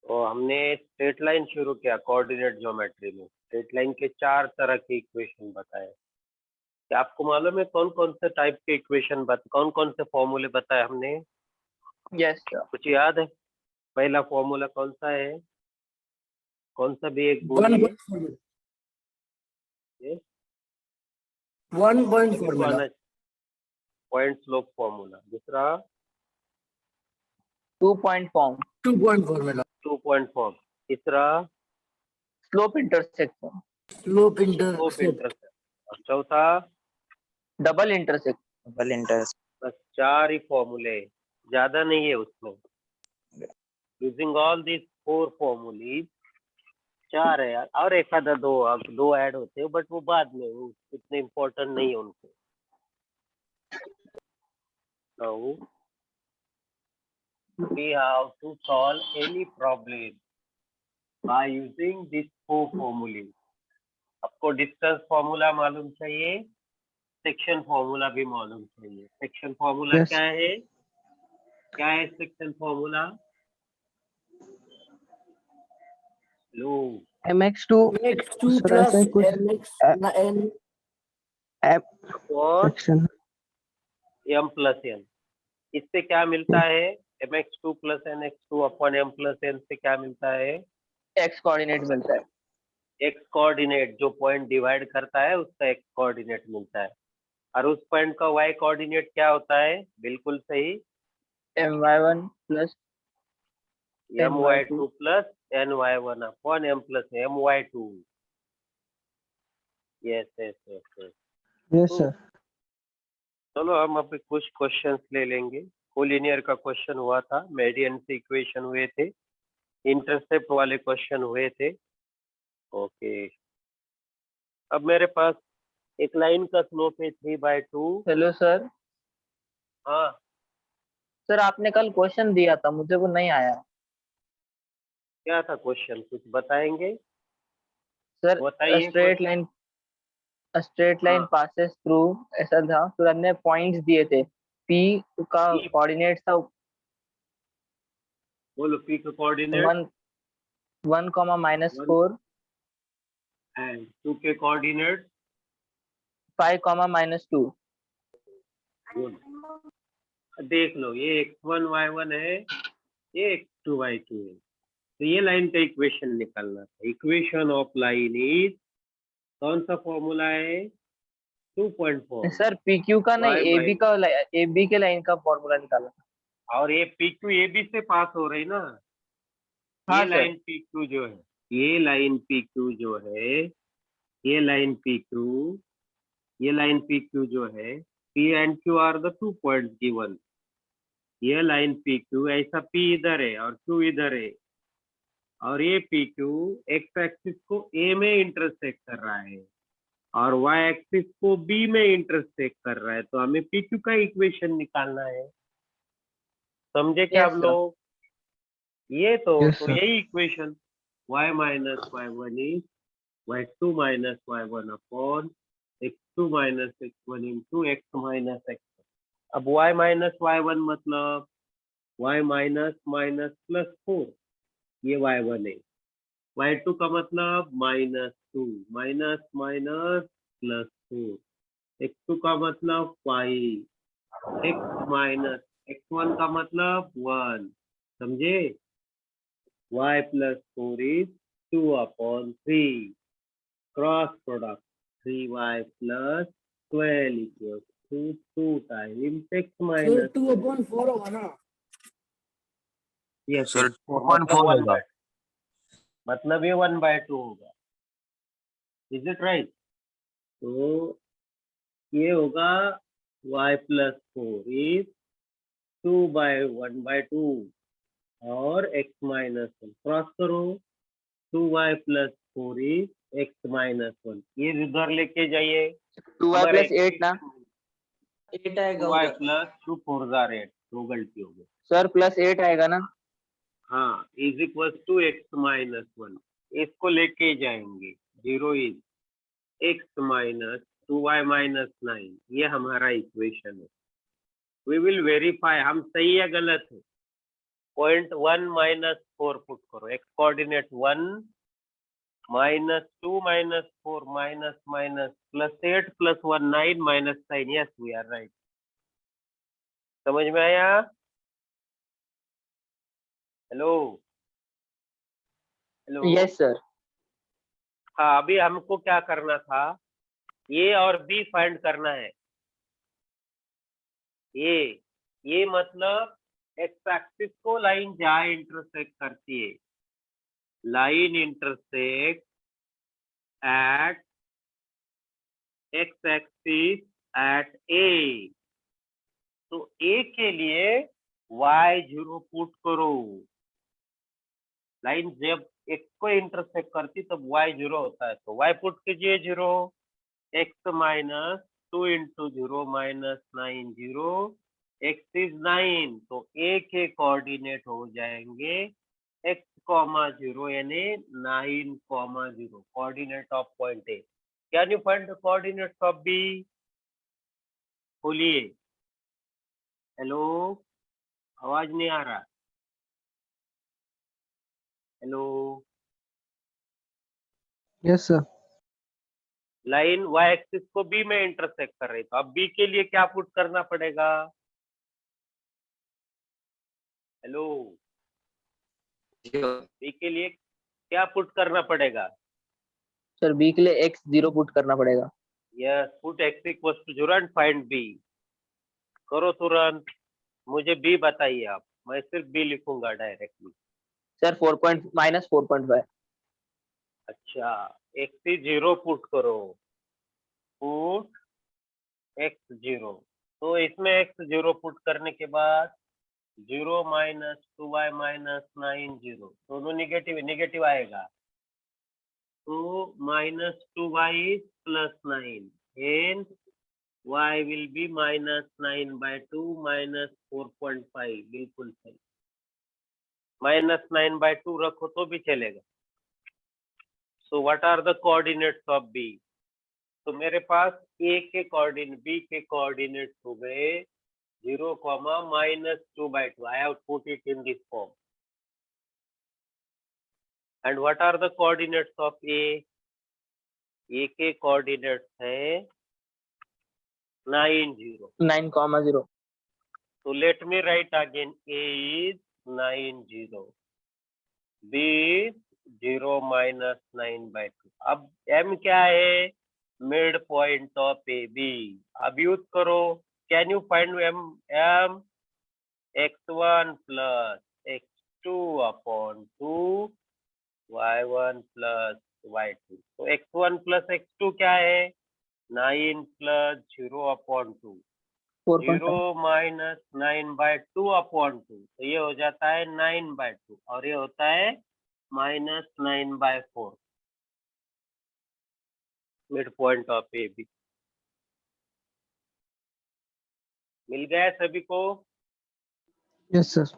और हमने straight line शुरू किया कोऑर्डिनेट ज्योमेट्री में। स्ट्रेट लाइन के 4 तरह के इक्वेशन बताए। क्या आपको मालूम है कौन कौन से टाइप के इक्वेशन कौन कौन से फॉर्मूले बताए हमने? Yes sir. कुछ याद है? पहला फॉर्मूला कौन सा है? कौन सा भी एक बोलिए। One point slope formula. दूसरा 2 पॉइंट फॉर्म। 2 point form. तीसरा स्लोप इंटरसेक्शन। Slope intercept. और चौथा डबल इंटरसेक्शन। बस 4 ही फॉर्मूले, ज्यादा नहीं है उसमें। यूजिंग ऑल दिस 4 फॉर्मूले, 4 है यार, और एक आधा दो ऐड होते हैं, बट वो बाद में, वो इतने इम्पोर्टेंट नहीं है उनको। Now we have to solve any problem by using these 4 formulae. आपको डिस्टेंस फॉर्मूला मालूम चाहिए, सेक्शन फॉर्मूला भी मालूम चाहिए। सेक्शन फॉर्मूला क्या है? क्या है सेक्शन फॉर्मूला? लो mx2 plus mx n और m प्लस n। इससे क्या मिलता है? mx2 plus nx2 upon m plus n से क्या मिलता है? एक्स कोऑर्डिनेट मिलता है। एक्स कोऑर्डिनेट, जो पॉइंट डिवाइड करता है उसका एक्स कोऑर्डिनेट मिलता है। और उस पॉइंट का वाई कोऑर्डिनेट क्या होता है? बिल्कुल सही, my1 plus my2 plus ny1 upon m plus my2। Yes yes yes yes sir. चलो हम अभी कुछ क्वेश्चंस ले लेंगे। कोलिनियर का क्वेश्चन हुआ था, मेडियन से इक्वेशन हुए थे, इंटरसेप्ट वाले क्वेश्चन हुए थे। ओके, अब मेरे पास एक लाइन का स्लोप है 3/2। Hello sir. हाँ सर आपने कल क्वेश्चन दिया था, मुझे वो नहीं आया। क्या था क्वेश्चन, कुछ बताएंगे? सर बताइए। स्ट्रेट लाइन पासेस थ्रू, ऐसा था। फिर हमने पॉइंट्स दिए थे, पी का कोऑर्डिनेट था बोलो पी का कोऑर्डिनेट 1 -4 एंड 2 के कोऑर्डिनेट 5 -2। देख लो, ये x1 y1 है, ये x2 y2 है। तो ये लाइन का इक्वेशन निकालना था। इक्वेशन ऑफ लाइन इज, कौन सा फॉर्मूला है? 2.4। सर PQ का नहीं, AB के लाइन का फॉर्मूला निकाला। और ये PQ AB से पास हो रही ना। हाँ ये सर। लाइन PQ जो है, ये लाइन PQ जो है, ये लाइन PQ जो है, P and Q are the 2 points given। ये लाइन PQ, ऐसा P इधर है और Q इधर है, और ये PQ एक्स एक्सिस को A में इंटरसेक्ट कर रहा है और Y एक्सिस को B में इंटरसेक्ट कर रहा है। तो हमें PQ का इक्वेशन निकालना है। समझे क्या आप लोग? ये तो यही equation y minus y1 is y2 minus y1 upon x2 minus x1 into x minus x। अब y माइनस y1 मतलब y माइनस माइनस प्लस 4, ये y1 है। y2 का मतलब -2 माइनस माइनस प्लस 4, x2 का मतलब 5, x माइनस x1 का मतलब 1। समझे? y plus 4 is 2 upon 3. Cross product 3y plus 12 equals to 2 times x minus 2 upon 4 होगा ना? yes सर 2.4 होगा। मतलब ये 1/2 होगा। Is it right? तो ये होगा y plus 4 is 2/1/2 और x माइनस 1 क्रॉस करो, 2y plus 4 is x minus 1। ये इधर लेके जाइए। 2y plus 8 ना? 8 आएगा 2y उधर। plus 2 4 जार 8, दो गलती हो गई। सर प्लस 8 आएगा ना? हाँ, is equal to x minus 1। इसको लेके जाएंगे, 0 is x minus 2y minus 9। ये हमारा इक्वेशन है। वी विल वेरीफाई हम सही या गलत है। 0.1 माइनस 4 पुट करो, x coordinate 1 -2 -4 minus +8 +1 9 -9. Yes we are right. समझ में आया? Hello hello. Yes, sir. हाँ, अभी हमको क्या करना था, ए और बी फाइंड करना है. ये मतलब एक्स एक्सिस को लाइन जहाँ इंटरसेक्ट करती है, line intersect at x axis at A. तो ए के लिए y0 पुट करो. लाइन जब x को इंटरसेक्ट करती तब y0 होता है, तो y पुट कीजिए 0. x minus 2 into 0 minus 9 0. x is 9, तो a के कोऑर्डिनेट हो जाएंगे x, 0 यानी 9, 0. Coordinate of point A. Can you find the coordinates of B? बोलिए. हेलो, आवाज नहीं आ रहा. Hello. Yes, sir. Line y axis को b में इंटरसेक्ट कर रही, तो अब b के लिए क्या पुट करना पड़ेगा? हेलो, b के लिए क्या पुट करना पड़ेगा? Sir, B के लिए x0 पुट करना पड़ेगा. Yes, put x equals to 0 and find b. करो तुरंत. मुझे b बताइए आप, मैं सिर्फ b लिखूंगा डायरेक्टली. Sir, -4.5. अच्छा, x 0 पुट करो. Put x0. तो इसमें x0 पुट करने के बाद 0 माइनस 2y माइनस 9 0, दोनों निगेटिव आएगा. तो -2y plus 9, hence y will be -9/2 -4.5. बिल्कुल सही. -9/2 रखो तो भी चलेगा. So what are the coordinates of b? तो मेरे पास a के कोऑर्डिनेट, b के कोऑर्डिनेट्स हो गए 0, -2/2. I have put it in this form. And what are the coordinates of a? a के कोऑर्डिनेट्स है 9 0. 9, 0. So let me write again. A is 9 0. B is 0 minus 9/2. अब M क्या है? Mid point of A B. अब use करो. Can you find M? M x1 plus x2 upon 2 y1 plus y2. तो x1 plus x2 क्या है? 9 plus 0 upon 2. 4.5. 0 minus 9/2 upon 2, तो ये हो जाता है 9/2 और ये होता है -9/4. Mid point of A B. मिल गया सभी को? Yes, sir.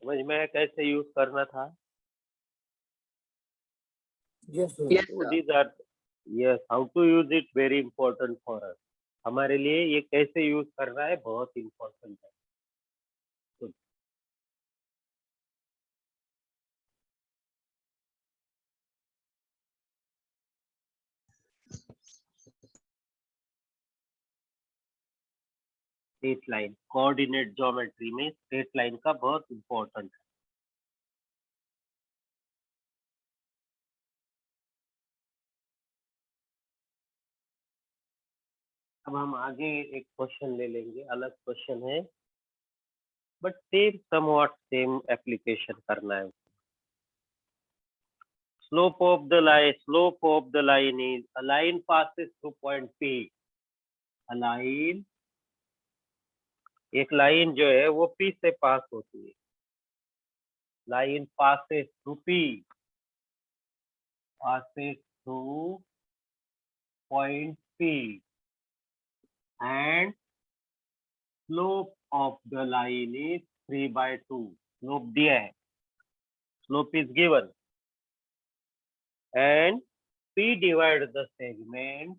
समझ में कैसे यूज करना था? Yes, sir. Yes, So sir. these are, yes, how to use it very important for us. हमारे लिए ये कैसे यूज करना है बहुत इम्पोर्टेंट है. स्ट्रेट लाइन कोऑर्डिनेट ज्योमेट्री में स्ट्रेट लाइन का बहुत इंपॉर्टेंट है। अब हम आगे एक क्वेश्चन ले लेंगे, अलग क्वेश्चन है but same somewhat same application करना है। Slope of the line is a line passes through point P. एक लाइन जो है वो P से पास होती है। Line passes through P, passes through point P, and slope of the line is 3/2. Slope दिया है, slope is given, and P divides the segment.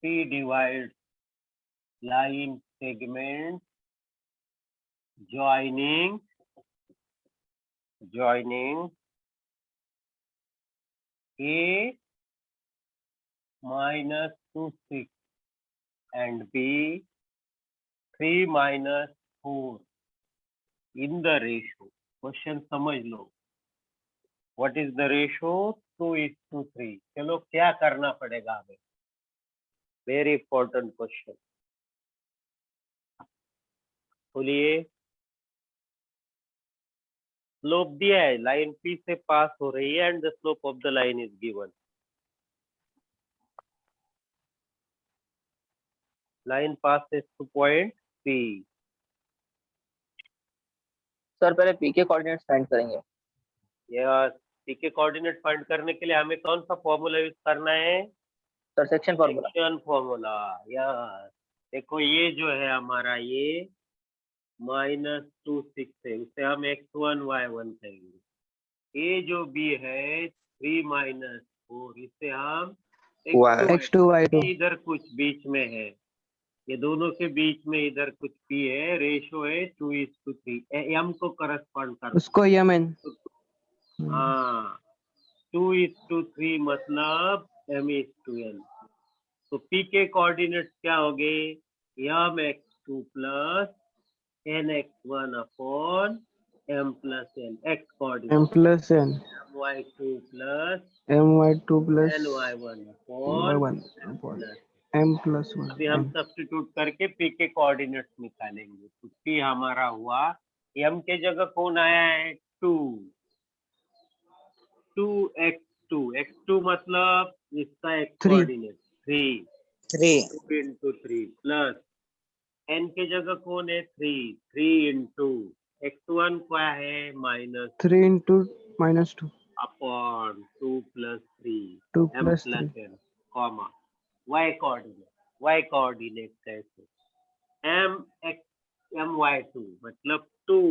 P divides line segment joining A minus 2 6 and B 3 minus 4 in the ratio. Question समझ लो. What is the ratio? 2:3. चलो क्या करना पड़ेगा हमें? Very important question. बोलिए. Slope दिया है, लाइन P से पास हो रही है and the slope of the line is given. Line passes through point P. Sir पहले पी के कोऑर्डिनेट्स फाइंड करेंगे। यस, पी के कोऑर्डिनेट फाइंड करने के लिए हमें कौन सा फॉर्मूला यूज करना है? Sir section formula. Section formula. Yes, देखो ये जो है हमारा ये -2 6 है, उसे हम x1 y1 कहेंगे. ये जो b है 3 - 4, इसे हम x2 y2. इधर कुछ बीच में है, ये दोनों के बीच में इधर कुछ p है, रेशो है 2:3. m को करस्पॉन्ड कर उसको mn. हाँ, 2:3 मतलब m:n. तो p के कोऑर्डिनेट्स क्या हो गए? mx2 plus nx1 upon m+n. x m coordinate plus n. my2 plus my2 plus ny1 upon y1 upon m plus 1. अभी हम सब्स्टिट्यूट करके p के कोऑर्डिनेट्स निकालेंगे. तो p हमारा हुआ, m के जगह कौन आया है? 2x2. x2 मतलब इसका x Three. Coordinate 3. 2 into 3 plus n के जगह कौन है? 3 into x1 क्या है? -3 into -2. Upon 2 plus 3 2 m plus plus 3. n comma y coordinate कैसे? my2 मतलब 2,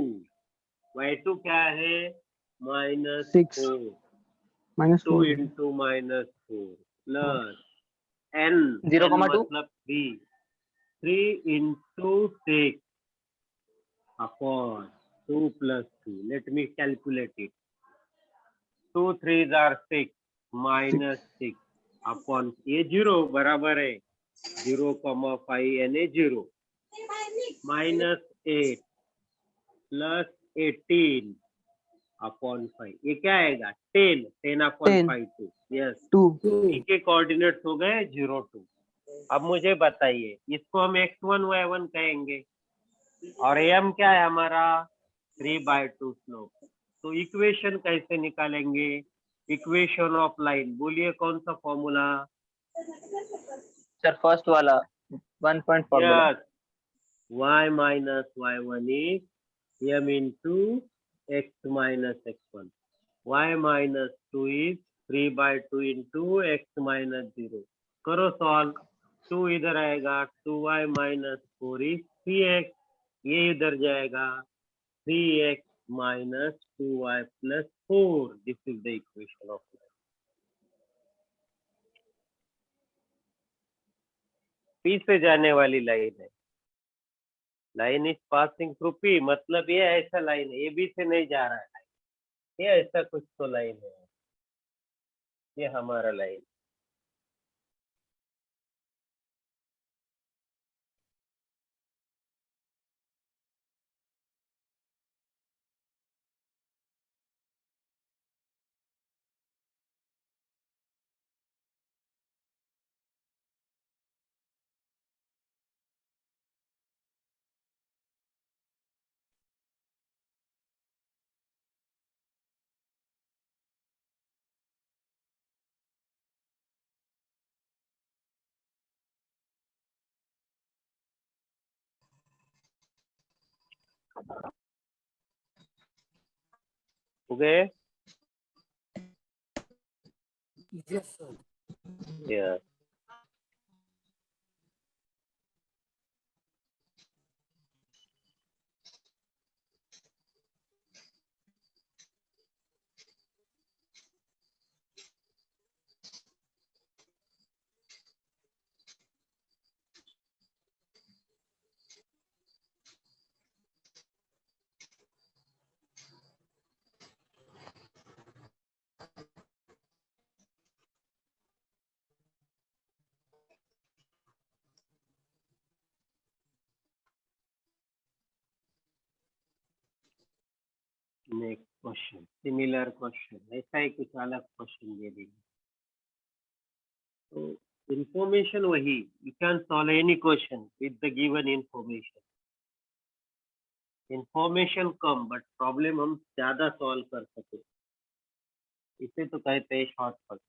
y2 क्या है? Six. -4. -4. 2 into -4 plus n 0,2 मतलब 3 into 6 upon 2 plus 2. Let me calculate it. 2 3s are 6 minus 6 upon ये 0 बराबर है 0,5 यानी 0 -8 plus 18 upon 5. ये क्या आएगा? 10 upon 10. 5 2. Yes. 2. के कोऑर्डिनेट्स हो गए 0 2. अब मुझे बताइए, इसको हम x1 y1 कहेंगे और m क्या है हमारा? 3/2 स्लोप. तो इक्वेशन कैसे निकालेंगे? Equation of line. बोलिए कौन सा फॉर्मूला? सर फर्स्ट वाला 1 point formula. Yes, y minus y1 is m into x minus x1. y minus 2 is 3/2 into x minus 0. करो सॉल्व. 2 इधर आएगा, 2y minus 4 is 3x. ये इधर जाएगा, 3x minus 2y plus 4. This is the equation of line. P से जाने वाली line है. Line is passing through P, मतलब ये ऐसा लाइन है, ये B से नहीं जा रहा है, ये ऐसा कुछ तो लाइन है. ये हमारा लाइन हो गए? Yes, sir. Yeah. Next question, similar question, ऐसा ही कुछ अलग क्वेश्चन दे देंगे। तो इंफॉर्मेशन वही, you can solve any question with the given information. Information come but problem हम ज्यादा सॉल्व कर सके, इसे तो कहते हैं शॉर्टकट।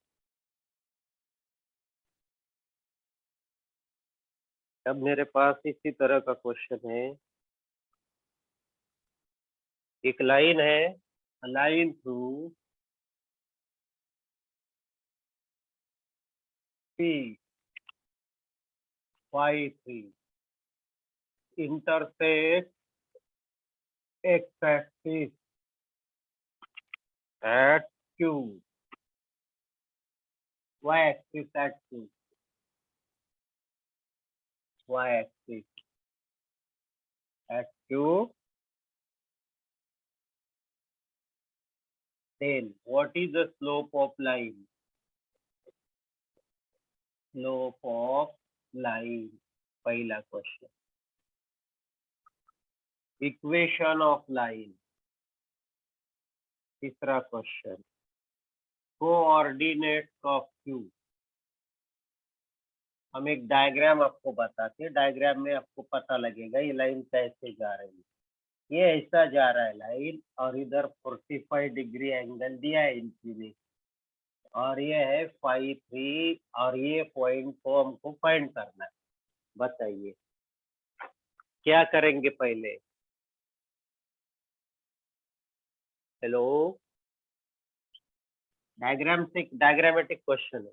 अब मेरे पास इसी तरह का क्वेश्चन है, एक लाइन है, line through P 5 3 intersect x-axis at Q, y-axis at Q, y-axis at Q. Then what is the slope of line? Slope of line, पहला क्वेश्चन। इक्वेशन ऑफ लाइन, तीसरा क्वेश्चन। Coordinates of Q। हम एक diagram आपको बताते हैं, diagram में आपको पता लगेगा ये लाइन कैसे जा रही है। ये ऐसा जा रहा है लाइन, और इधर 45 डिग्री एंगल दिया है इनकी में, और ये है 5 3, और ये पॉइंट को हमको फाइंड करना है। बताइए क्या करेंगे पहले? हेलो, डायग्राम से डायग्रामेटिक क्वेश्चन है।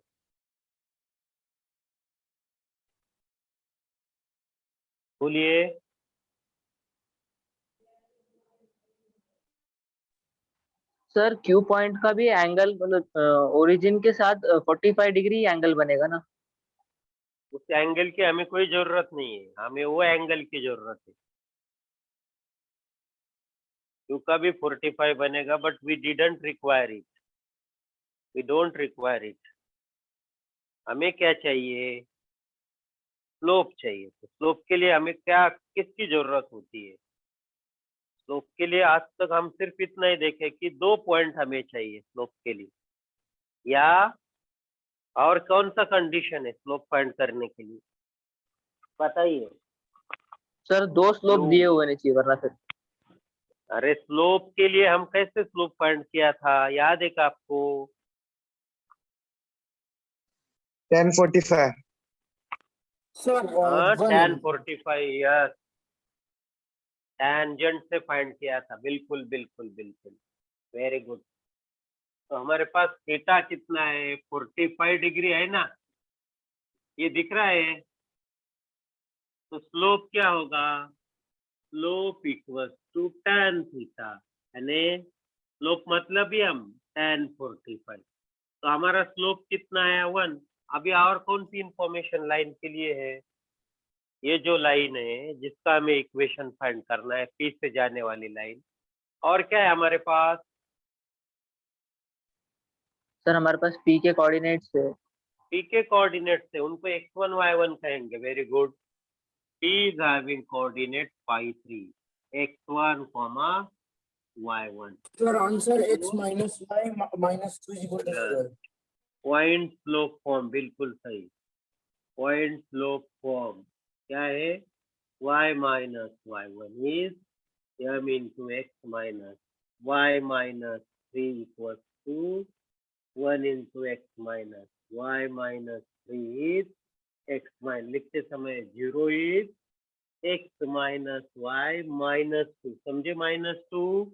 बोलिए। सर क्यू पॉइंट का भी एंगल मतलब ओरिजिन के साथ 45 डिग्री एंगल बनेगा ना? उस एंगल की हमें कोई जरूरत नहीं है, हमें वो एंगल की जरूरत है। क्यू का भी 45 बनेगा, but we didn't require it, we don't require it. हमें क्या चाहिए? स्लोप चाहिए। तो स्लोप के लिए हमें क्या, किसकी जरूरत होती है? स्लोप के लिए आज तक हम सिर्फ इतना ही देखे कि 2 पॉइंट हमें चाहिए स्लोप के लिए, या और कौन सा कंडीशन है स्लोप फाइंड करने के लिए? बताइए। सर 2 स्लोप दिए हुए नहीं चाहिए, वरना फिर अरे स्लोप के लिए हम कैसे स्लोप फाइंड किया था, याद है क्या आपको? 1045. Sir, हाँ, one. tan 45, यस, टेंजेंट से फाइंड किया था। बिल्कुल बिल्कुल बिल्कुल, वेरी गुड। तो हमारे पास थीटा कितना है? 45 डिग्री है ना, ये दिख रहा है। तो स्लोप क्या होगा? Slope equal to tan theta, यानी स्लोप मतलब ही हम tan 45। तो हमारा स्लोप कितना है? 1। अभी और कौन सी इंफॉर्मेशन लाइन के लिए है? ये जो लाइन है जिसका हमें इक्वेशन फाइंड करना है, पी से जाने वाली लाइन। और क्या है हमारे पास? सर हमारे पास पी के कोऑर्डिनेट्स है। पी के कोऑर्डिनेट से उनको x1 y1 कहेंगे। Very good. P is having coordinate 5 3, x1 y1। Sir, answer x minus y minus 2 is equal to 0. Point slope form, बिल्कुल सही। पॉइंट स्लोप फॉर्म क्या है? y minus y1 is m into x minus y minus 3 equals to 1 into x minus y minus 3 is x minus, लिखते समय 0 is x minus Y -2, समझे? -2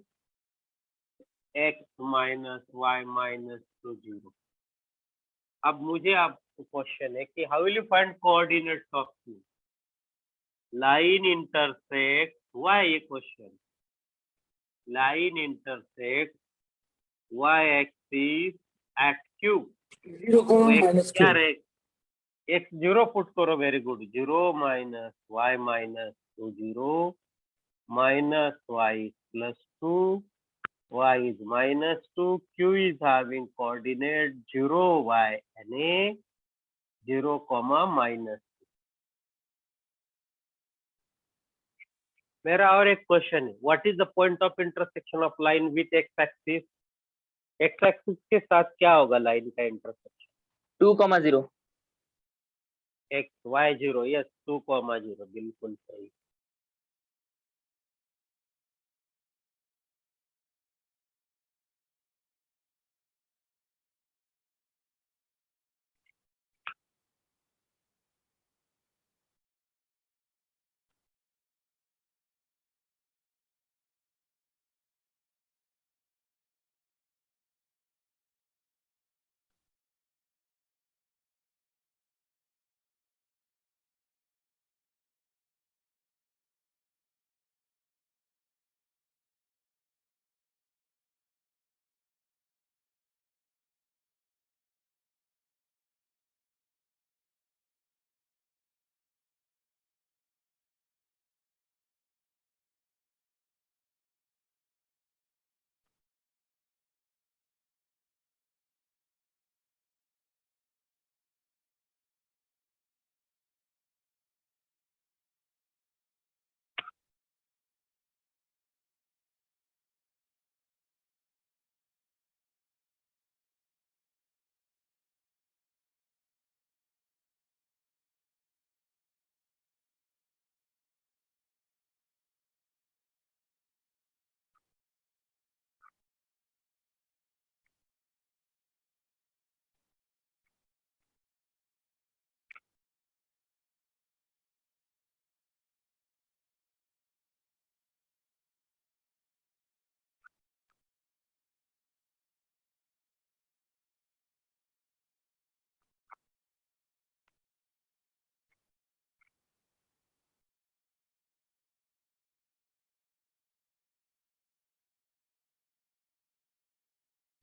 x minus Y -2 0। अब मुझे आपको क्वेश्चन है कि how will you find coordinates of Q? Line intersect y, ये question, line intersect y axis at Q। 0, तो x minus क्या 2. रहे? x 0 पुट करो, very good. 0 minus y -2 0 minus y is +2, y is -2, Q is having coordinate 0 y and a 0, -2। मेरा और एक question है, what is the point of intersection of line with x axis? X axis के साथ क्या होगा line का intersection? 2,0। X Y 0, yes 2,0, बिल्कुल सही।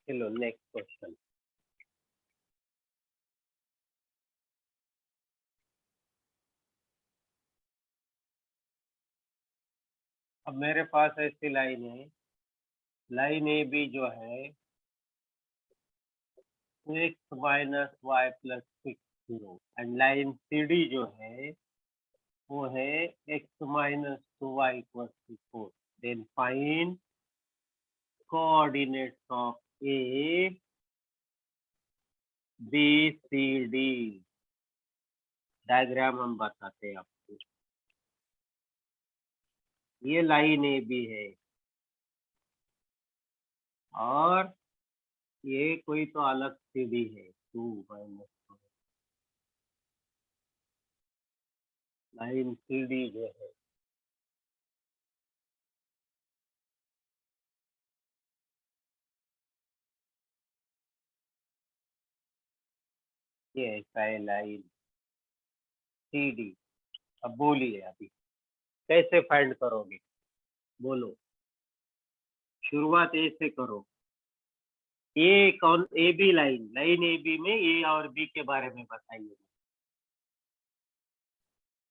चलो नेक्स्ट क्वेश्चन। अब मेरे पास ऐसी लाइन है, लाइन ए बी जो है x minus y plus 6 0, and line C D जो है वो है x minus 2y equal to 4। Then find coordinates of A B C D. Diagram हम बताते हैं आपको। ये लाइन ए बी है और ये कोई तो अलग सी डी है, 2 माइनस लाइन सी डी जो है ये ऐसा है लाइन सी डी। अब बोलिए अभी कैसे फाइंड करोगे, बोलो। शुरुआत ए से करो। ये कौन? A B line, line A B में ए और बी के बारे में बताइए,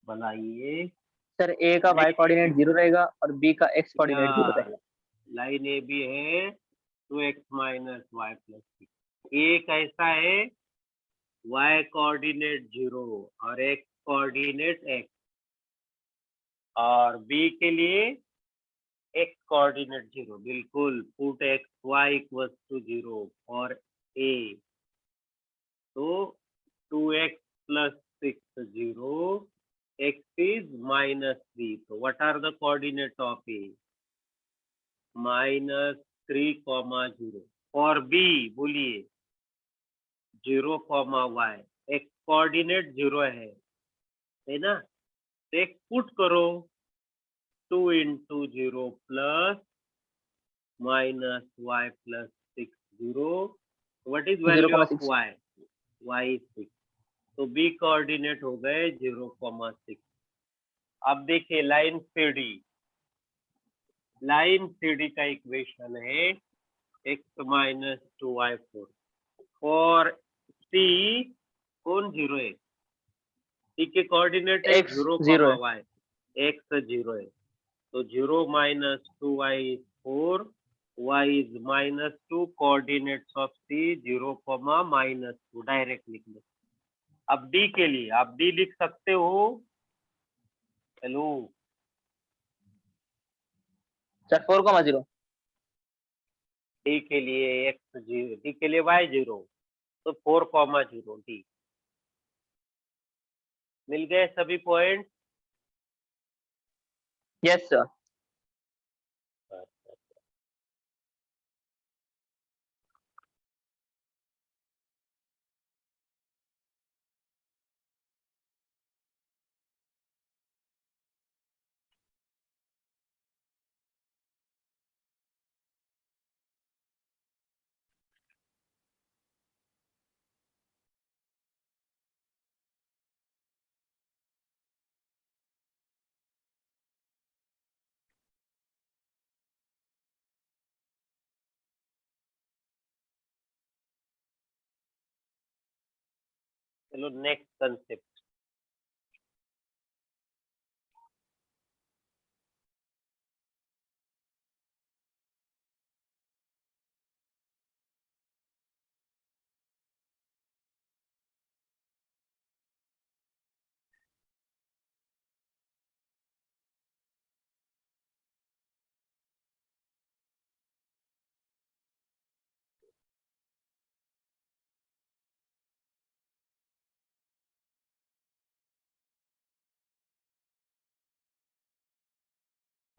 बनाइए। सर ए का y कोऑर्डिनेट 0 रहेगा और b का x कोऑर्डिनेट 0 रहेगा। लाइन ए बी है 2x माइनस वाई प्लस 6। ए कैसा है? y कोऑर्डिनेट 0 और x कोऑर्डिनेट x, और b के लिए x कोऑर्डिनेट 0, बिल्कुल। Put x y equal to 0 और a, तो 2x plus 6 0, x is -3, so what are the coordinates of a? -3, 0। और b बोलिए 0, y, x कोऑर्डिनेट 0 है ना? एक पुट करो 2 into 0 plus minus y plus 6 0. What is value of 0,6. y? Y is 6. तो b coordinate हो गए 0,6. अब देखिए लाइन CD का इक्वेशन है x minus 2y4. और c कौन 0 है? c के कोऑर्डिनेट है X 0, 0 है. y. x 0 है. तो 0 minus 2y is 4. y is minus 2. Coordinates of c 0, -2. Direct लिख लो. अब d के लिए आप d लिख सकते हो. Hello, sir 4,0. d के लिए x 0, d के लिए y 0, तो 4,0 d. मिल गए सभी पॉइंट. Yes sir. चलो नेक्स्ट कंसेप्ट.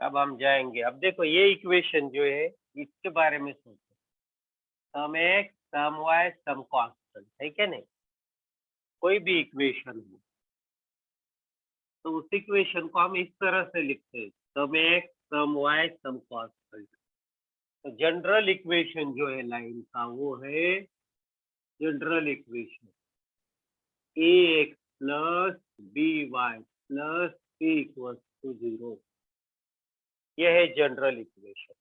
अब हम जाएंगे. अब देखो ये इक्वेशन जो है इसके बारे में सोचो. सम x some y some constant है क्या नहीं? कोई भी इक्वेशन हो तो उस इक्वेशन को हम इस तरह से लिखते हैं, some x some y some constant. तो जनरल इक्वेशन जो है लाइन का वो है general equation ax plus by plus c equals to 0. ये है जनरल इक्वेशन.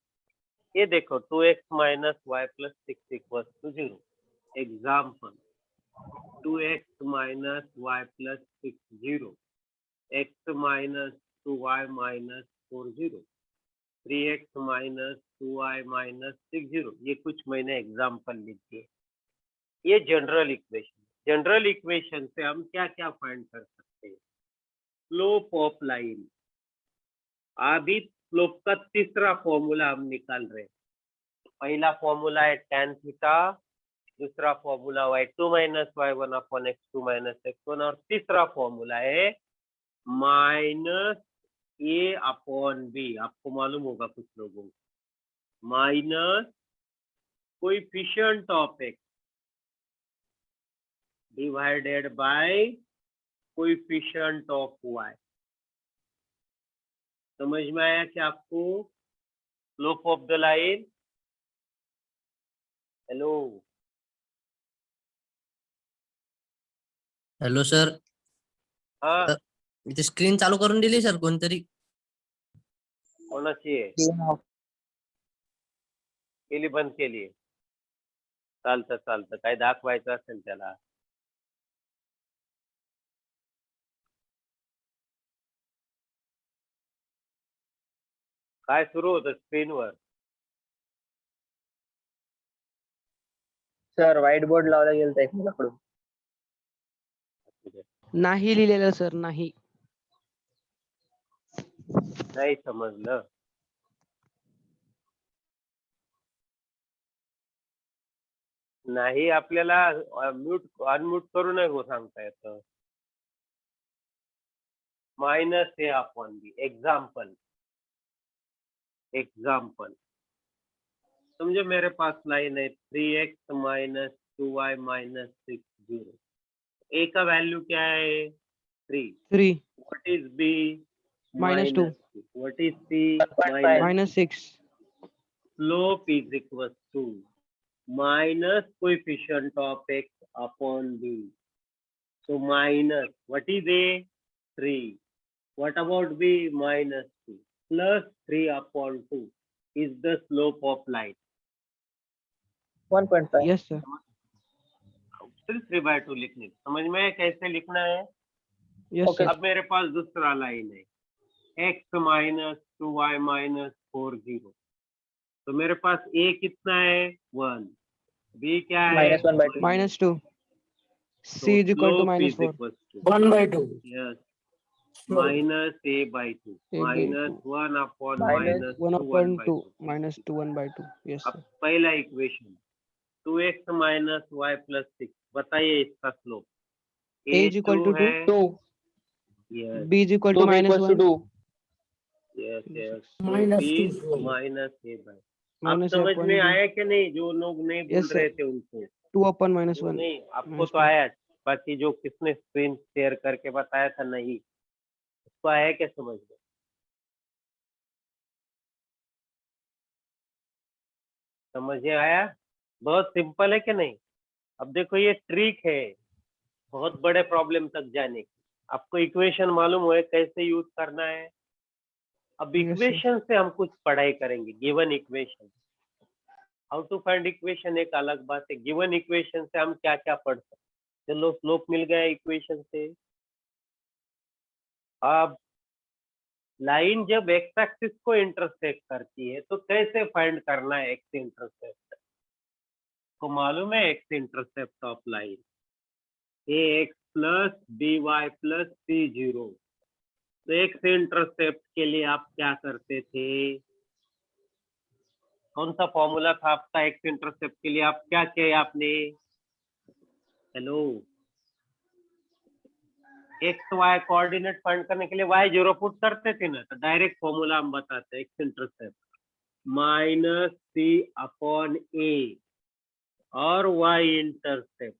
ये देखो 2x minus y plus 6 equals to 0. Example 2x minus y plus 6 0. x minus 2y minus 4 0. 3x minus 2y minus 6 0. ये कुछ मैंने एग्जाम्पल लिख दिए. ये जनरल इक्वेशन. जनरल इक्वेशन से हम क्या क्या फाइंड कर सकते हैं? Slope of line. अभी स्लोप का तीसरा फॉर्मूला हम निकाल रहे हैं. पहला फॉर्मूला है tan थीटा, दूसरा formula y2 minus y1 upon x2 minus x1, और तीसरा फॉर्मूला है माइनस a अपॉन b. आपको मालूम होगा कुछ लोगों को. Minus coefficient of x divided by coefficient of y. समझ में आया क्या आपको? Slope of the line. Hello hello sir. हाँ इथे स्क्रीन चालू करून दिली सर कोणतरी. कोणाची आहे? केली बंद केली. चालतं काय दाखवायचं असेल त्याला. काय सुरू होतं स्क्रीनवर? सर व्हाईट बोर्ड लावला गेला एक मुलाकडून. नाही लिहिलेलं सर, नाही. नाही समजलं. नाही आपल्याला अनम्यूट करू नाही हो सांगता येतं. माइनस है अपॉन बी. एग्जाम्पल समझो मेरे पास लाइन है 3x माइनस 2y माइनस 6 0. ए का वैल्यू क्या है? 3. 3 What is B? -2. What is C? 1.5. -6. Slope is equals to minus coefficient of x upon b. So minus, what is A? 3. What about B? -2. Plus 3 upon 2 is the slope of line. 1.5. Yes sir. फिर 3/2 लिखने समझ में आया कैसे लिखना है? Yes Okay. sir. अब मेरे पास दूसरा लाइन है x minus 2y minus 4 0. तो मेरे पास a कितना है? 1. b क्या है? -1/2. -2. So C is equal to slope is -4. equals to 1/2. yes Slope. minus a/2 A by minus 2. 1 upon Minus minus 2 1/2 1/2. minus 2 1/2. Yes अब sir. पहला equation 2x minus y plus 6 बताइए इसका slope A is equal to 2. है 2. yes B is equal to 2b equals to -1. 2. yes yes Minus so 2 b slope. minus a by अब Minus समझ upon में B. आया कि नहीं? जो लोग नहीं बोल Yes, sir. रहे थे उनको 2 upon वो -1. नहीं आपको minus तो 2. आया बाकी जो किसने स्क्रीन शेयर करके बताया था नहीं उसको आया क्या समझ में? समझ में आया? बहुत सिंपल है कि नहीं? अब देखो ये ट्रिक है बहुत बड़े प्रॉब्लम तक जाने की। आपको इक्वेशन मालूम हो कैसे यूज करना है? अब Yes, sir. इक्वेशन से हम कुछ पढ़ाई करेंगे। Given equation, how to find equation एक अलग बात है। गिवन इक्वेशन से हम क्या क्या पढ़ सकते? चलो स्लोप मिल गया इक्वेशन से। अब लाइन जब एक्स एक्सिस को इंटरसेक्ट करती है तो कैसे फाइंड करना है एक्स इंटरसेप्ट? को मालूम है x intercept of line ax plus by plus c0। तो एक्स इंटरसेप्ट के लिए आप क्या करते थे? कौन सा फॉर्मूला था आपका एक्स इंटरसेप्ट के लिए? आप क्या किया आपने? Hello, X Y coordinate find करने के लिए y0 पुट करते थे ना, तो डायरेक्ट फॉर्मूला हम बताते हैं X intercept minus c upon a और y intercept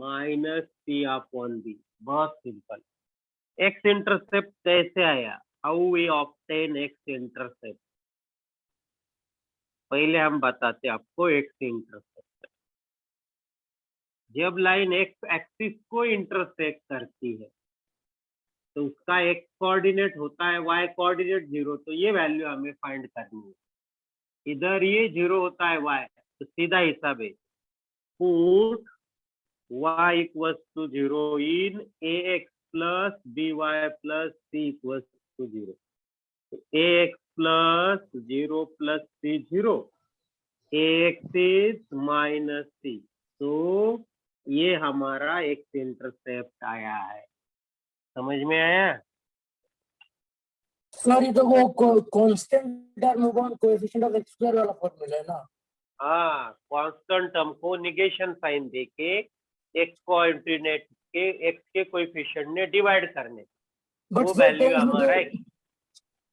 minus c upon b। बहुत सिंपल। एक्स इंटरसेप्ट कैसे आया? How we obtain X intercept? पहले हम बताते आपको एक्स इंटरसेप्ट। जब लाइन एक्स एक्सिस को इंटरसेक्ट करती है तो उसका एक्स कोऑर्डिनेट होता है y कोऑर्डिनेट 0, तो ये वैल्यू हमें फाइंड करनी है। इधर ये 0 होता है y, तो सीधा हिसाब है put y equals to 0 in ax plus by plus c equals to 0। ax plus 0 plus c 0, ax is minus c। तो ये हमारा एक्स इंटरसेप्ट आया है। समझ में आया? सर ये तो वो constant term one coefficient of x square वाला फॉर्मूला है ना? हाँ, कांस्टेंट टर्म को निगेशन साइन देके एक्स कोऑर्डिनेट के एक्स के कोएफिशिएंट ने डिवाइड करने, बट वो सर वैल्यू टेंस में हमारा तो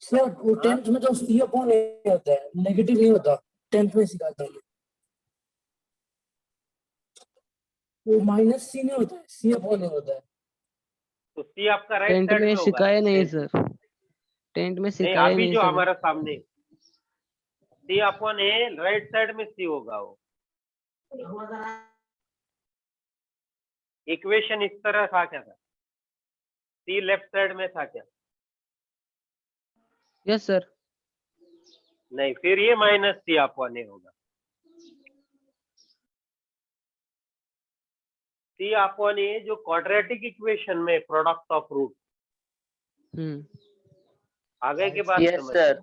सर वो टेंथ में तो सी अपॉन ए होता है, नेगेटिव नहीं होता। टेंथ में सिखाता है वो माइनस सी नहीं होता है, सी अपॉन ए होता है। तो सी आपका राइट टेंट साइड में में होगा। सिखाया नहीं नहीं, सर। टेंट में सिखाया अभी नहीं जो सर। हमारा सामने सी अपॉन ए राइट साइड में सी होगा। वो इक्वेशन इस तरह था क्या? था सी लेफ्ट साइड में था क्या? Yes sir. नहीं, फिर ये माइनस सी अपॉन ए होगा। सी अपॉन ए जो क्वाड्रेटिक इक्वेशन में प्रोडक्ट ऑफ रूट, आगे के बाद Yes, समझ। sir.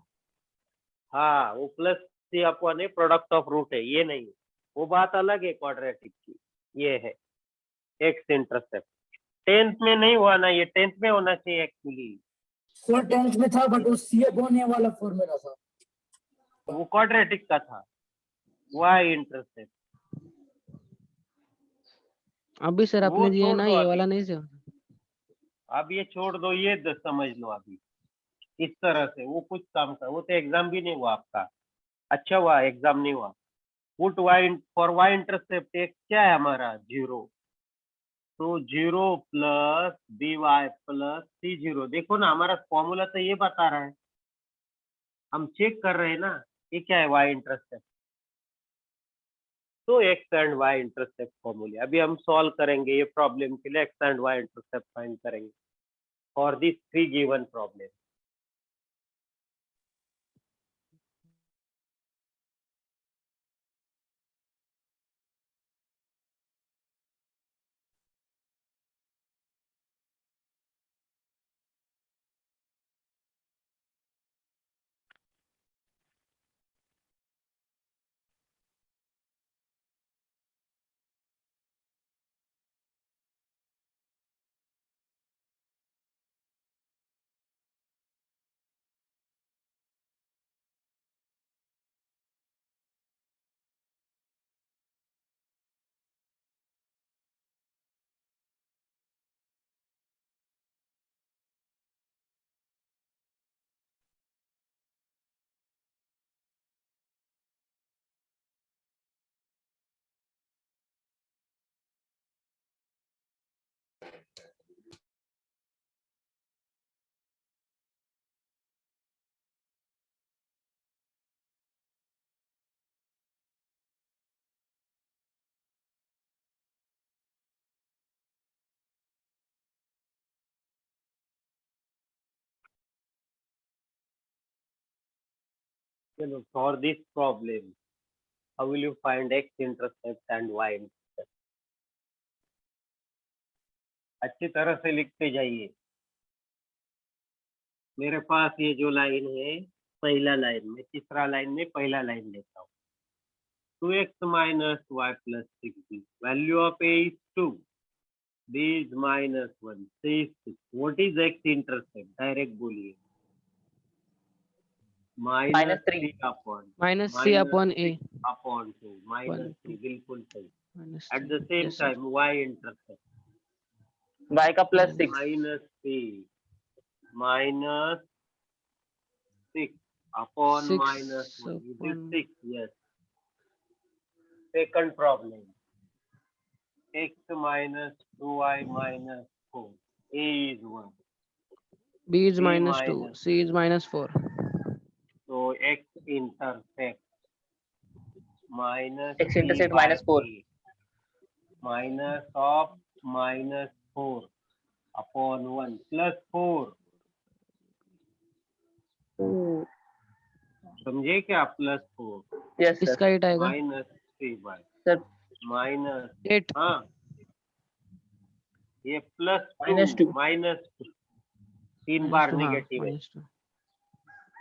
हाँ, वो plus C upon A product of root है, ये नहीं। वो बात अलग है क्वाड्रेटिक की। ये है एक्स इंटरसेप्ट। टेंथ में नहीं हुआ ना, ये टेंथ में होना चाहिए एक्चुअली। सर टेंथ में था बट वो सी अपॉन ए वाला फॉर्मूला था। वो क्वाड्रेटिक का था, वाई इंटरसेप्ट। अभी सर वो आपने दिया है छोड़ ना, दो ये अभी। वाला नहीं सर। अब ये छोड़ दो, ये समझ लो अभी इस तरह से। वो कुछ काम का, वो तो एग्जाम भी नहीं हुआ आपका। अच्छा हुआ एग्जाम नहीं हुआ। Put Y for Y intercept X क्या है हमारा? 0। तो 0 plus B Y plus C 0। देखो ना, हमारा फॉर्मूला तो ये बता रहा है, हम चेक कर रहे हैं ना, ये क्या है, वाई इंटरसेप्ट। तो एक्स एंड वाई इंटरसेप्ट फॉर्मूले अभी हम सॉल्व करेंगे ये प्रॉब्लम के लिए, X and Y intercept find करेंगे फॉर दिस 3 गिवन प्रॉब्लम। चलो, for this problem how will you find X intercept and Y intercept. अच्छी तरह से लिखते जाइए। मेरे पास ये जो लाइन है, पहला लाइन में, तीसरा लाइन में पहला लाइन लेता हूँ। 2x minus y plus 6b. Value of a is 2. b is minus 1. c is 6. What is x intercept? Direct बोलिए। Minus 3. 3 upon minus c upon a 6 upon 2 minus 3, बिल्कुल सही। minus At 3. the same Yes, sir. time, y intercept y का plus 6 minus 3 minus 6 upon 6 minus 1. It is upon 6, yes. Second problem. X minus 2y minus 4. A is 1. b is B minus 2, minus c is minus 4. So x intercept minus x b intercept by minus 4 a minus of minus 4 upon 1 plus 4. समझे क्या? Plus 4 yes sir इसका 8 आएगा minus 3 bye sir minus 8 हाँ, ये plus minus 2 2 minus 3 minus बार 2 हाँ negative है। minus 2.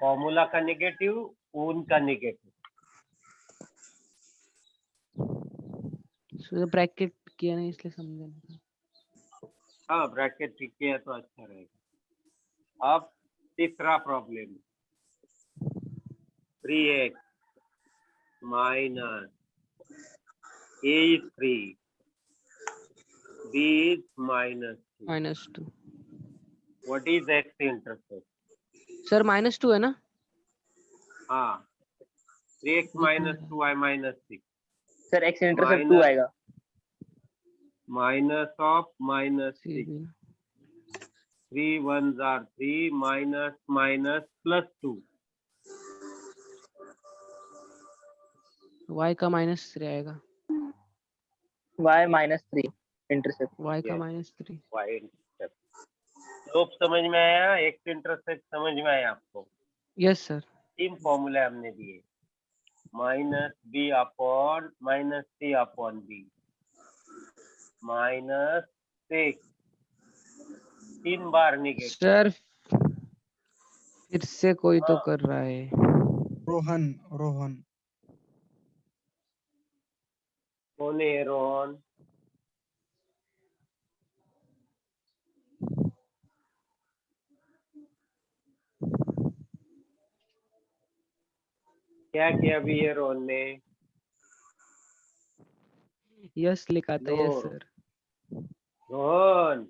Formula का negative, उनका निगेटिव। so ब्रैकेट किया नहीं इसलिए समझा नहीं। हाँ, ब्रैकेट ठीक किया तो अच्छा रहेगा। अब तीसरा problem, 3x minus a is 3, b is minus 2. minus 2 What is x intercept? Sir minus 2 है ना? हाँ, 3x minus 2y minus 6 sir x intercept 2 Minus- आएगा minus of minus C 6. भी ना। 3 ones are 3 minus minus plus 2. y का minus 3 आएगा y minus 3 intercept y का Yes. minus 3. y intercept. Slope समझ में आया? x इंटरसेप्ट समझ में आया आपको? yes sir. 3 फॉर्मूले हमने दिए, माइनस बी अपॉन माइनस सी अपॉन बी माइनस 6, 3 बार निगेटिव। सर फिर से कोई तो हाँ। कर रहा है। रोहन रोहन कौन है रोहन? क्या किया अभी ये रोहन ने? यस लिखा था no. Yes sir. Rohan,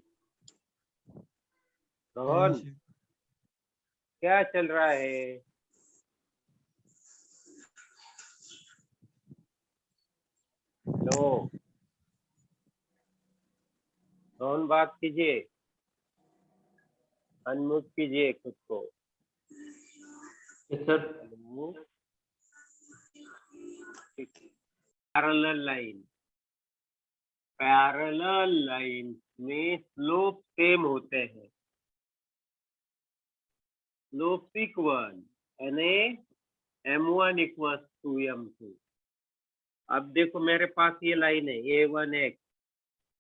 Rohan क्या चल रहा है? लो, रोहन बात कीजिए, अनम्यूट कीजिए खुद को। Sir parallel line, parallel line में स्लोप सेम होते हैं, स्लोप इक्वल यानी m1 इक्वल्स टू m2। अब देखो मेरे पास ये लाइन है a1x,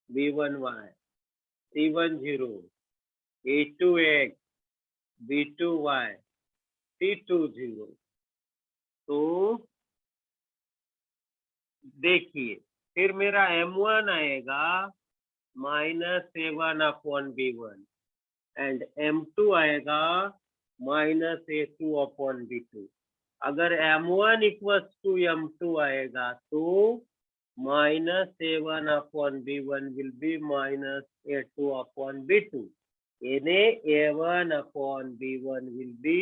b1y, c10, a2x, b2y, c20। तो देखिए फिर मेरा m1 आएगा -a1/b1 एंड m2 आएगा -a2/b2। अगर m1 इक्वल्स टू m2 आएगा तो -a1/b1 विल बी -a2/b2, यानी a1/b1 विल बी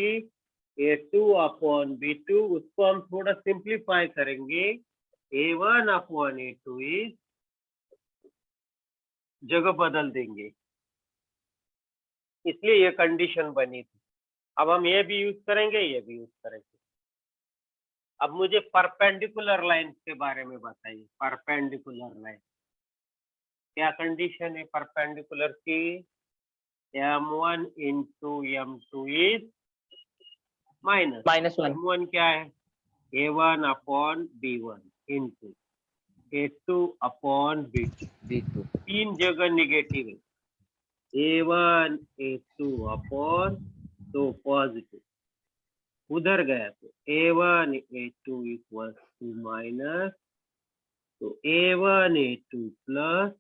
a2/b2। उसको हम थोड़ा सिंप्लीफाई करेंगे, a1/a2 इज, जगह बदल देंगे, इसलिए ये कंडीशन बनी थी। अब हम ये भी यूज करेंगे, ये भी यूज करेंगे। अब मुझे परपेंडिकुलर लाइन के बारे में बताइए। परपेंडिकुलर लाइन क्या कंडीशन है परपेंडिकुलर की? m1 into m2 is minus -1 m1 क्या है? a1/b1 into a2/b2। B2 तीन जगह निगेटिव है, a1 a2 तो पॉजिटिव, उधर गया तो a1 a2 equals to minus, तो a1 a2 plus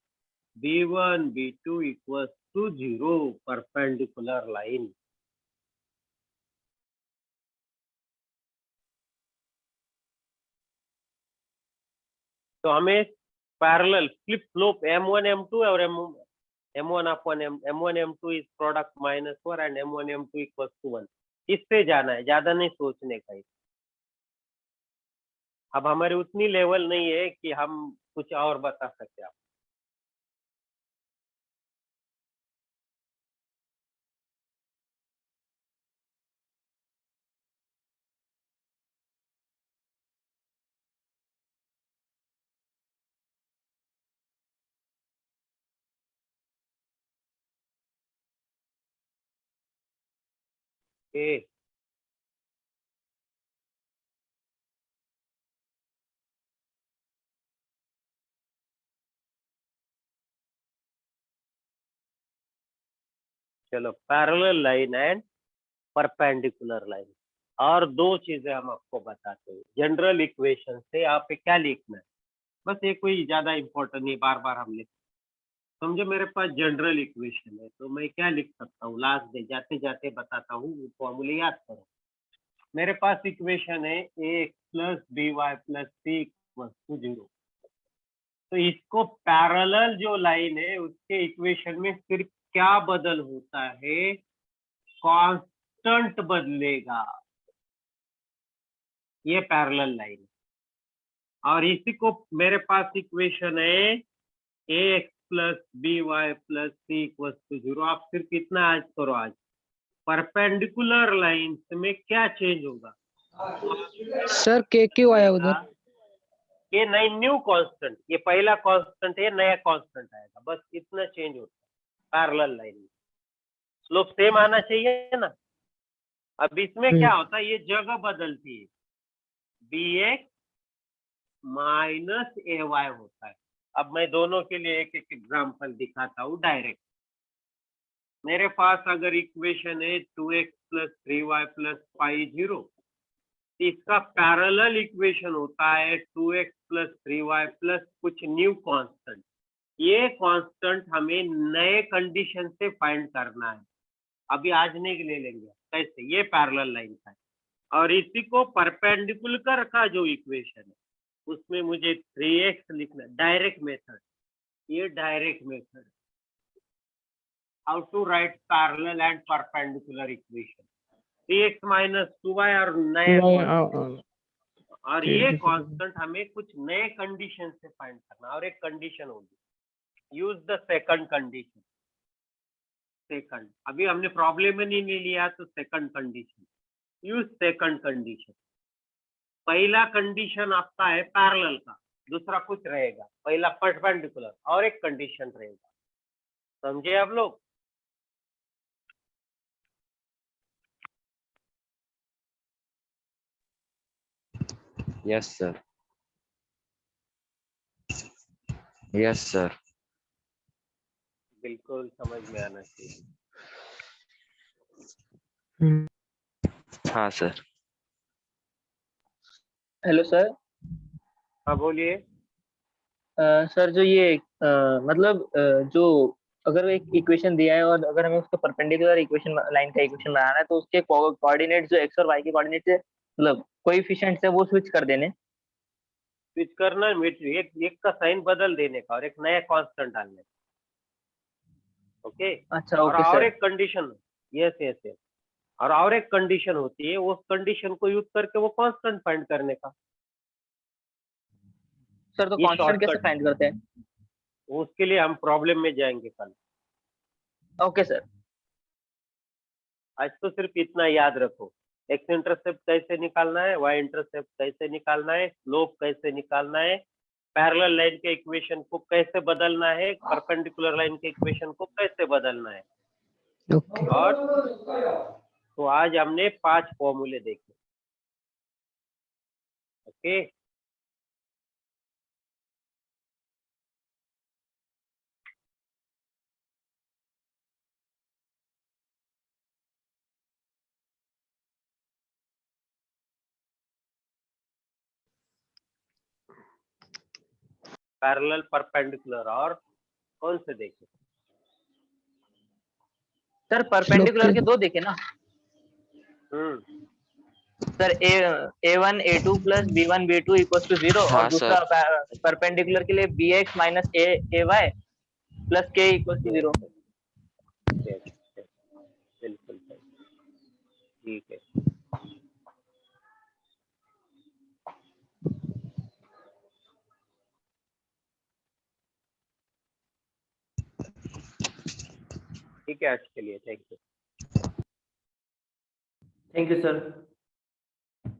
b1 b2 equals to 0। Perpendicular line. तो हमें parallel flip flop m1 m2 और m1 m2 is product -4 and m1 m2 equals to 1, इससे जाना है, ज्यादा नहीं सोचने का है। अब हमारी उतनी लेवल नहीं है कि हम कुछ और बता सके आप। ए चलो, parallel line and perpendicular line. और दो चीजें हम आपको बताते हैं। जनरल इक्वेशन से आप क्या लिखना है, बस ये कोई ज्यादा इंपॉर्टेंट नहीं, बार बार हम लिख समझो। मेरे पास जनरल इक्वेशन है तो मैं क्या लिख सकता हूँ, लास्ट डे जाते जाते बताता हूँ, फॉर्मूले याद करो। मेरे पास इक्वेशन है ax plus by plus c equals to 0। तो इसको पैरेलल जो लाइन है उसके इक्वेशन में सिर्फ क्या बदल होता है, कांस्टेंट बदलेगा, ये पैरेलल लाइन। और इसी को मेरे पास इक्वेशन है ax plus by plus c equals to 0। आप सिर्फ इतना आज करो, आज परपेंडिकुलर लाइन में क्या चेंज होगा? सर के क्यों आया उधर? ये नई न्यू कांस्टेंट, ये पहला कांस्टेंट है, नया कांस्टेंट आएगा, बस इतना चेंज होता है पैरेलल लाइन में। स्लोप सेम आना चाहिए ना। अब इसमें क्या होता है, ये जगह बदलती है, bx माइनस ay होता है। अब मैं दोनों के लिए एक एक एग्जांपल दिखाता हूँ डायरेक्ट। मेरे पास अगर इक्वेशन है 2x प्लस 3y प्लस 0, इसका पैरेलल इक्वेशन होता है 2x प्लस 3y प्लस कुछ न्यू कांस्टेंट। ये कांस्टेंट हमें नए कंडीशन से फाइंड करना है, अभी आज नहीं ले लेंगे कैसे, ये पैरेलल लाइन का है। और इसी को परपेंडिकुलर का जो इक्वेशन है उसमें मुझे 3x लिखना, डायरेक्ट मेथड, ये direct method, how to write parallel and perpendicular equation. 3x minus 2y और नए और ये कांस्टेंट हमें कुछ नए कंडीशन से फाइंड करना, और एक कंडीशन होगी use the second condition. Second, अभी हमने प्रॉब्लम ही नहीं लिया तो second condition, use second condition. पहला कंडीशन आपका है पैरेलल का, दूसरा कुछ रहेगा, पहला परपेंडिकुलर और एक कंडीशन रहेगा, समझे आप लोग? Yes, sir. Yes, sir. बिल्कुल समझ में आना चाहिए। हाँ सर। Hello sir. हाँ बोलिए। सर जो ये मतलब जो अगर एक इक्वेशन दिया है और अगर हमें उसका परपेंडिकुलर इक्वेशन लाइन का इक्वेशन बनाना है तो उसके कोऑर्डिनेट जो एक्स और वाई के कोऑर्डिनेट है मतलब कोएफिशिएंट्स है वो स्विच कर देने। स्विच करना, एक एक का साइन बदल देने का और एक नया कांस्टेंट डालने का। ओके। अच्छा और ओके और सर। एक कंडीशन, यस यस यस, और एक कंडीशन होती है, उस कंडीशन को यूज करके वो कांस्टेंट फाइंड करने का। सर तो ये कांस्टेंट कैसे शॉर्टकट, फाइंड करते हैं? उसके लिए हम प्रॉब्लम में जाएंगे कल। Okay sir. आज तो सिर्फ इतना याद रखो, एक्स इंटरसेप्ट कैसे निकालना है, वाई इंटरसेप्ट कैसे निकालना है, स्लोप कैसे निकालना है, पैरेलल लाइन के इक्वेशन को कैसे बदलना है, परपेंडिकुलर लाइन के इक्वेशन को कैसे बदलना है। ओके। और तो आज हमने 5 फॉर्मूले देखे। ओके। पैरेलल, परपेंडिकुलर और कौन से देखे? सर परपेंडिकुलर के 2 देखे ना sir, a1 a2 plus b1 b2 equal to 0 और हाँ दूसरा सर। परपेंडिकुलर के लिए bx minus ay plus k equal to 0। Yes, yes, बिल्कुल सही, ठीक है। ठीक है आज के लिए, thank you. Thank you sir.